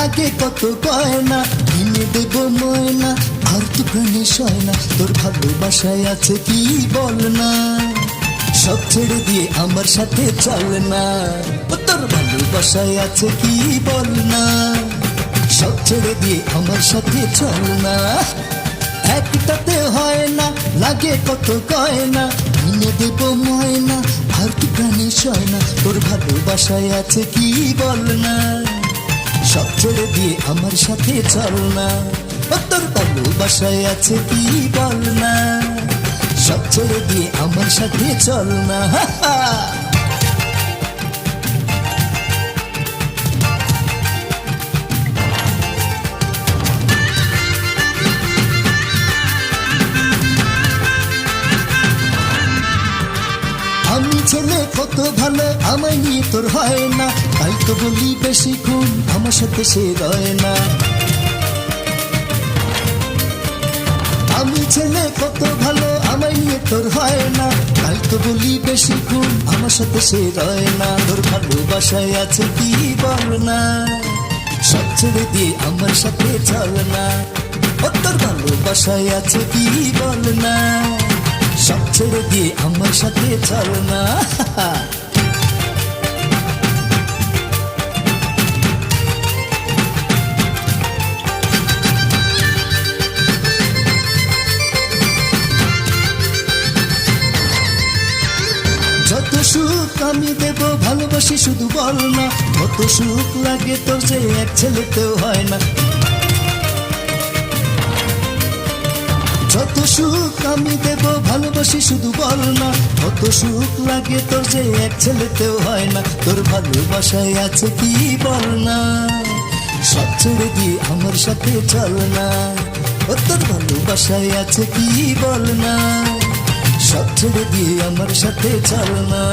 লাগে কত গয়না, কিনে দেব ময়না, আর তো প্রাণে সয় না। তোর ভালোবাসায় আছে কি বল না, সব ছেড়ে দিয়ে আমার সাথে চল না। তোর ভালোবাসায় আছে কি বল না, সব ছেড়ে দিয়ে আমার সাথে চল না। একটাতে হয় না, লাগে কত গয়না, কিনে দেব ময়না, আর তো প্রাণে সয় না। তোর ভালোবাসায় আছে কি বল না, সব ছেড়ে দিয়ে আমার সাথে চল না। তোর ভালোবাসায় আছে কি বল না, সব ছেড়ে দিয়ে আমার সাথে চল না। আমি ছেলে কত ভালো, আমায় নিয়ে তোর হয় না, তাই তো বলি বেশিক্ষণ আমার সাথে সে রয় না। আমি ছেলে কত ভালো, আমায় নিয়ে তোর হয় না, তাই তো বলি বেশিক্ষণ আমার সাথে সে রয় না। তোর ভালোবাসায় আছে কি বল না, সব ছেড়ে দিয়ে আমার সাথে চল না। তোর ভালোবাসায় আছে কি বল না, সব ছেড়ে দিয়ে আমার সাথে চল না। যত সুখ আমি দেব ভালোবাসি শুধু বল না, কত সুখ লাগে তোর যে এক ছেলেতেও হয় না। যত সুখ আমি দেব ভালোবাসি শুধু বল না, কত সুখ লাগে তোর যে এক ছেলেতেও হয় না। তোর ভালোবাসায় আছে কি বল না, সব ছেড়ে দিয়ে আমার সাথে চল না। তোর ভালোবাসায় আছে কি বল না, সব ছেড়ে দিয়ে আমার সাথে চল না।